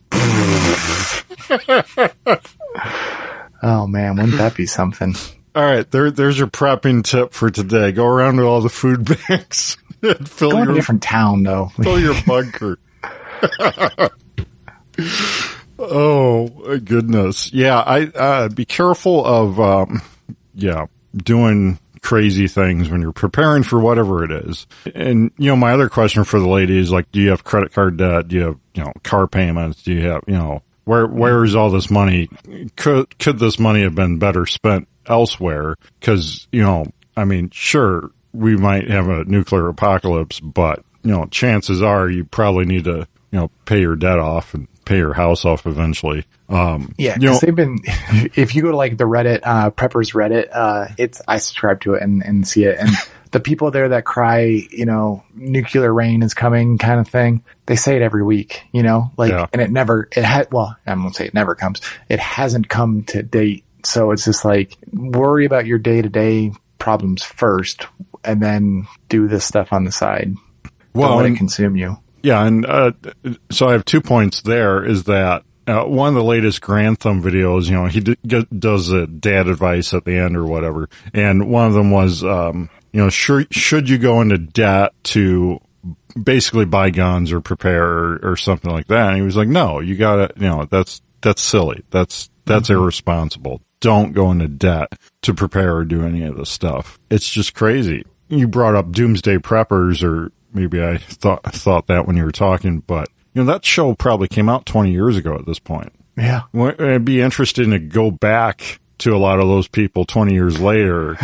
Oh man, wouldn't that be something? All right. There's your prepping tip for today. Go around to all the food banks and go in a different town though. Fill your bunker. Oh my goodness. Yeah. I be careful of, doing crazy things when you're preparing for whatever it is. And, my other question for the lady is, like, do you have credit card debt? Do you have, car payments? Do you have, where is all this money? Could this money have been better spent elsewhere? Cause, sure, we might have a nuclear apocalypse, but, chances are you probably need to, pay your debt off and pay your house off eventually. Because they've been, if you go to like the Reddit, Preppers Reddit, I subscribe to it and see it. And the people there that cry, nuclear rain is coming kind of thing, they say it every week, and I won't say it never comes. It hasn't come to date. So it's just like, worry about your day-to-day problems first and then do this stuff on the side. Don't let it consume you. Yeah. And, so I have 2 points there is that, one of the latest Grantham videos, he does a dad advice at the end or whatever. And one of them was, should you go into debt to basically buy guns or prepare or something like that? And he was like, no, you gotta, that's silly. That's That's irresponsible. Don't go into debt to prepare or do any of this stuff. It's just crazy. You brought up Doomsday Preppers, or maybe I thought that when you were talking, but that show probably came out 20 years ago at this point. Yeah. It'd be interesting to go back to a lot of those people 20 years later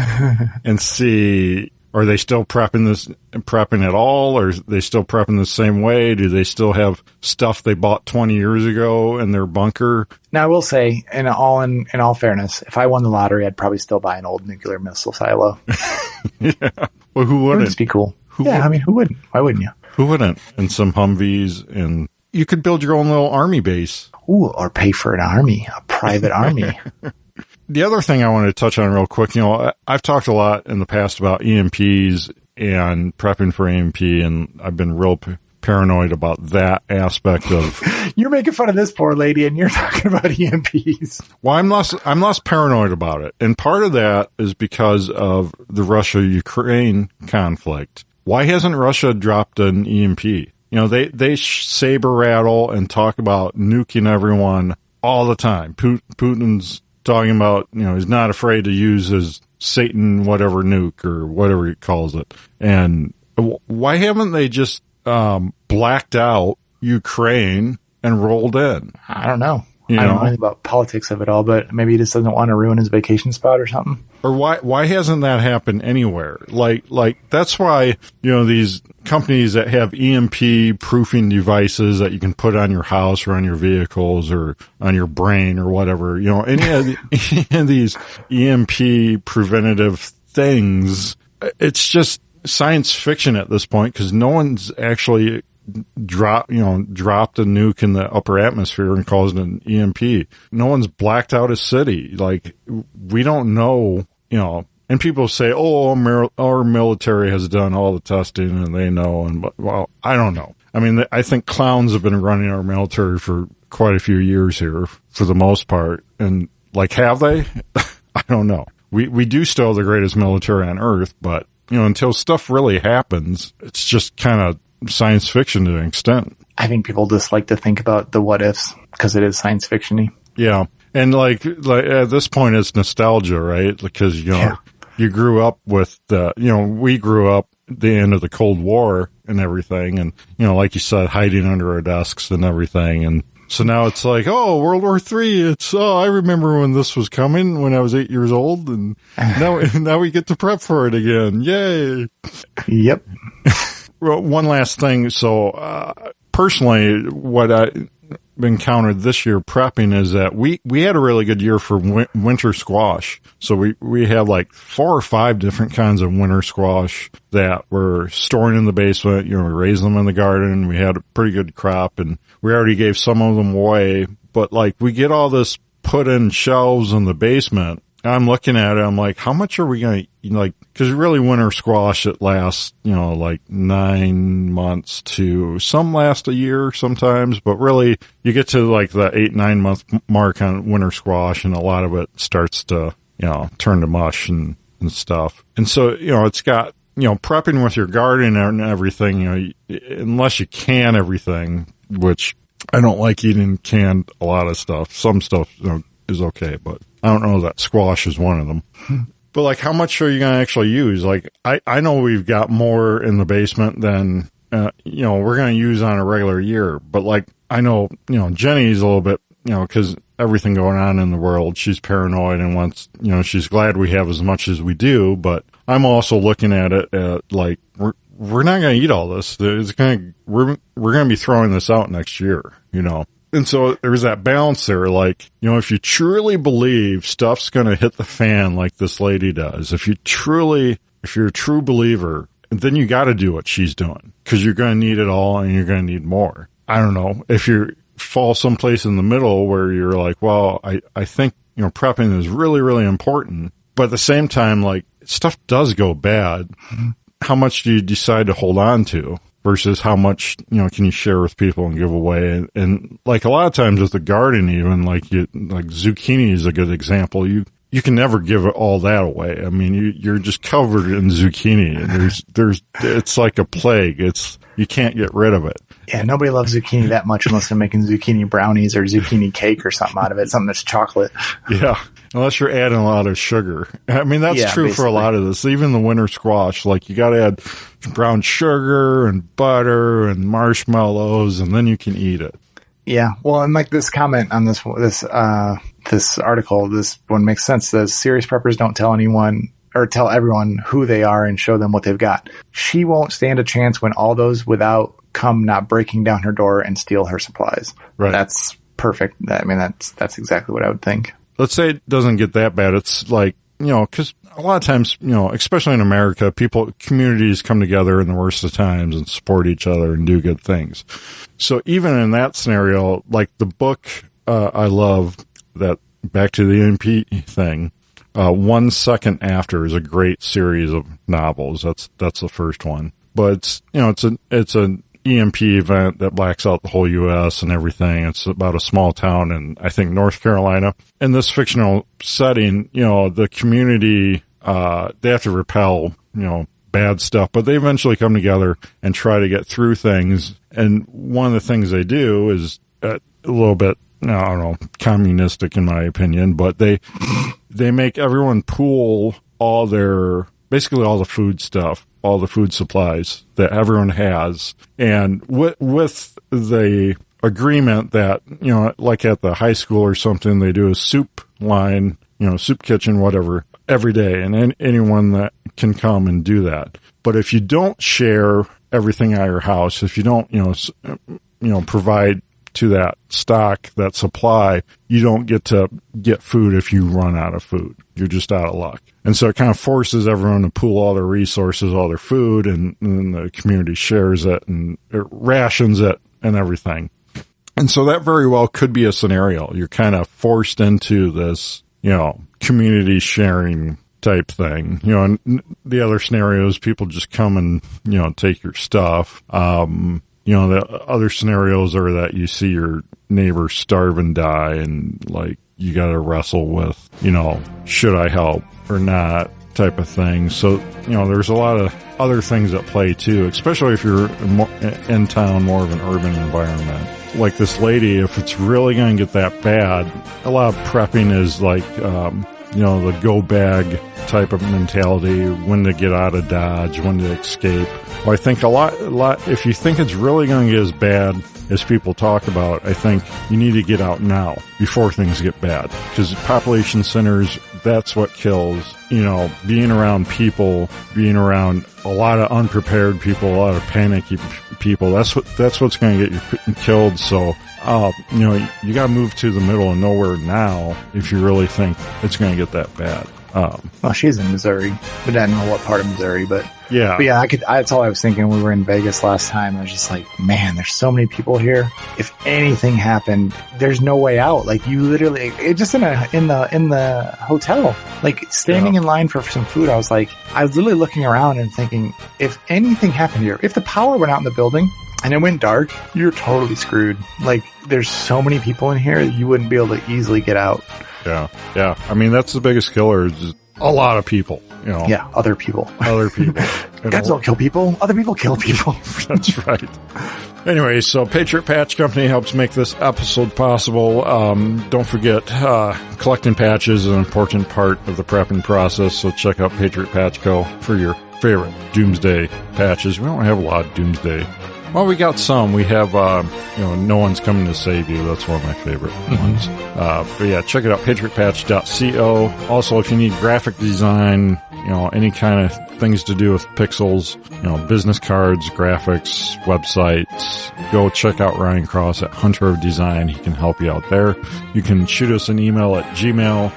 and see, are they still prepping at all? Or are they still prepping the same way? Do they still have stuff they bought 20 years ago in their bunker? Now, I will say, in all fairness, if I won the lottery, I'd probably still buy an old nuclear missile silo. Yeah. Well, who wouldn't? It'd just be cool. Who wouldn't? Why wouldn't you? Who wouldn't? And some Humvees, and you could build your own little army base. Ooh, or pay for an army, a private army. The other thing I wanted to touch on real quick, I've talked a lot in the past about EMPs and prepping for EMP, and I've been real paranoid about that aspect of. You're making fun of this poor lady, and you're talking about EMPs. Well, I'm less paranoid about it, and part of that is because of the Russia-Ukraine conflict. Why hasn't Russia dropped an EMP? They saber rattle and talk about nuking everyone all the time. Putin's talking about, he's not afraid to use his Satan whatever nuke or whatever he calls it. And why haven't they just blacked out Ukraine and rolled in? I don't know. I don't know anything about politics of it all, but maybe he just doesn't want to ruin his vacation spot or something. Or why hasn't that happened anywhere? Like that's why, these companies that have EMP proofing devices that you can put on your house or on your vehicles or on your brain or whatever, any of these EMP preventative things, it's just science fiction at this point because no one's actually dropped a nuke in the upper atmosphere and caused an EMP. No one's blacked out a city. Like, we don't know, and people say, our military has done all the testing and they know. And well, I don't know. I mean, I think clowns have been running our military for quite a few years here for the most part. And have they? I don't know. We do still have the greatest military on earth, but until stuff really happens, it's just kind of science fiction to an extent. I think people just like to think about the what ifs because it is science fiction-y. Yeah. And like at this point it's nostalgia, right? Because, you grew up with we grew up at the end of the Cold War and everything. And, like you said, hiding under our desks and everything. And so now it's like, World War III. I remember when this was coming when I was 8 years old. And now we get to prep for it again. Yay. Yep. Well, one last thing. So, personally, what I encountered this year prepping is that we had a really good year for winter squash. So we had like 4 or 5 different kinds of winter squash that we're storing in the basement. We raised them in the garden. We had a pretty good crop and we already gave some of them away. But we get all this put in shelves in the basement. I'm looking at it. I'm like, how much are we going to because really winter squash, it lasts, 9 months to some last a year sometimes, but really you get to the 8-9 month mark on winter squash and a lot of it starts to, turn to mush and stuff. And so, it's got, prepping with your garden and everything, unless you can everything, which I don't like eating canned a lot of stuff. Some stuff, is okay, but I don't know that squash is one of them. But how much are you going to actually use? I know we've got more in the basement than, we're going to use on a regular year. But I know, Jenny's a little bit, cause everything going on in the world, she's paranoid and wants, she's glad we have as much as we do. But I'm also looking at it at we're not going to eat all this. We're going to be throwing this out next year, And so there's that balance there, if you truly believe stuff's going to hit the fan like this lady does, if you're a true believer, then you got to do what she's doing because you're going to need it all and you're going to need more. I don't know if you fall someplace in the middle where you're like, well, I think, prepping is really, really important. But at the same time, stuff does go bad. How much do you decide to hold on to? Versus how much, can you share with people and give away? And a lot of times with the garden, even zucchini is a good example. You you can never give all that away. I mean, you're just covered in zucchini, and it's like a plague. You can't get rid of it. Yeah, nobody loves zucchini that much unless they're making zucchini brownies or zucchini cake or something out of it, something that's chocolate. Yeah, unless you're adding a lot of sugar. I mean, that's true basically for a lot of this. Even the winter squash, like you got to add brown sugar and butter and marshmallows, and then you can eat it. Yeah, well, and like this comment on this article, this one makes sense. Says serious preppers don't tell anyone or tell everyone who they are and show them what they've got. She won't stand a chance when all those without come not breaking down her door and steal her supplies. Right. That's perfect. I mean, that's exactly what I would think. Let's say it doesn't get that bad. It's like, because a lot of times, especially in America, communities come together in the worst of times and support each other and do good things. So even in that scenario, like the book I love, that back to the EMP thing, 1 Second After is a great series of novels. That's the first one. But it's an EMP event that blacks out the whole U.S. and everything. It's about a small town in, I think, North Carolina. In this fictional setting, the community, they have to repel, bad stuff, but they eventually come together and try to get through things. And one of the things they do is a little bit, I don't know, communistic in my opinion, but they make everyone pool basically all the food stuff, all the food supplies that everyone has. And with the agreement that, like at the high school or something, they do a soup line, soup kitchen, whatever, every day. And anyone that can come and do that. But if you don't share everything at your house, if you don't, provide to that stock, that supply, you don't get to get food if you run out of food. You're just out of luck. And so it kind of forces everyone to pool all their resources, all their food, and then the community shares it and it rations it and everything. And so that very well could be a scenario. You're kind of forced into this, community sharing type thing. And the other scenario is people just come and, take your stuff. The other scenarios are that you see your neighbor starve and die and like you got to wrestle with, should I help or not type of thing. So, there's a lot of other things at play too, especially if you're in town, more of an urban environment. Like this lady, if it's really going to get that bad, a lot of prepping is like, the go bag type of mentality, when to get out of Dodge, when to escape. Well, I think a lot, if you think it's really going to get as bad as people talk about, I think you need to get out now before things get bad. Because population centers, that's what kills, being around people, being around a lot of unprepared people, a lot of panicky people. That's what's going to get you killed. So, you got to move to the middle of nowhere now if you really think it's going to get that bad. Well, she's in Missouri, but I don't know what part of Missouri, but yeah, that's all I was thinking when we were in Vegas last time. I was just like, man, there's so many people here. If anything happened, there's no way out. Like you literally, just in the hotel, like standing in line for some food. I was literally looking around and thinking, if anything happened here, if the power went out in the building and it went dark, you're totally screwed. Like there's so many people in here, you wouldn't be able to easily get out. Yeah. I mean, that's the biggest killer is a lot of people, Yeah, other people. Guns don't kill people. Other people kill people. That's right. Anyway, so Patriot Patch Company helps make this episode possible. Don't forget, collecting patches is an important part of the prepping process, so check out Patriot Patch Co. for your favorite Doomsday patches. We don't have a lot of Doomsday. Well, we got some. We have, No One's Coming to Save You. That's one of my favorite ones. But yeah, check it out, patriotpatch.co. Also, if you need graphic design, any kind of things to do with pixels, business cards, graphics, websites, go check out Ryan Cross at Hunter of Design. He can help you out there. You can shoot us an email at Gmail,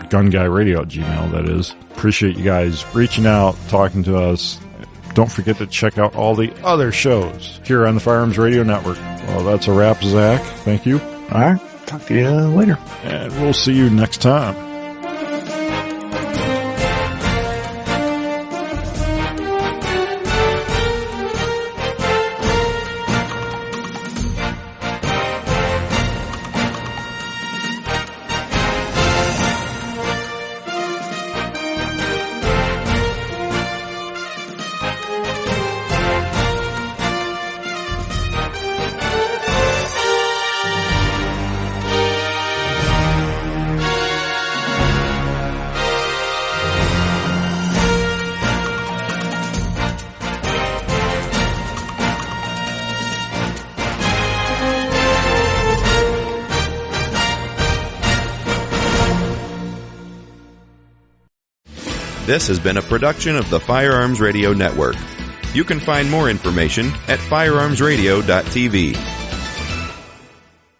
gunguyradio@gmail, that is. Appreciate you guys reaching out, talking to us. Don't forget to check out all the other shows here on the Firearms Radio Network. Well, that's a wrap, Zach. Thank you. All right. Talk to you later. And we'll see you next time. This has been a production of the Firearms Radio Network. You can find more information at firearmsradio.tv.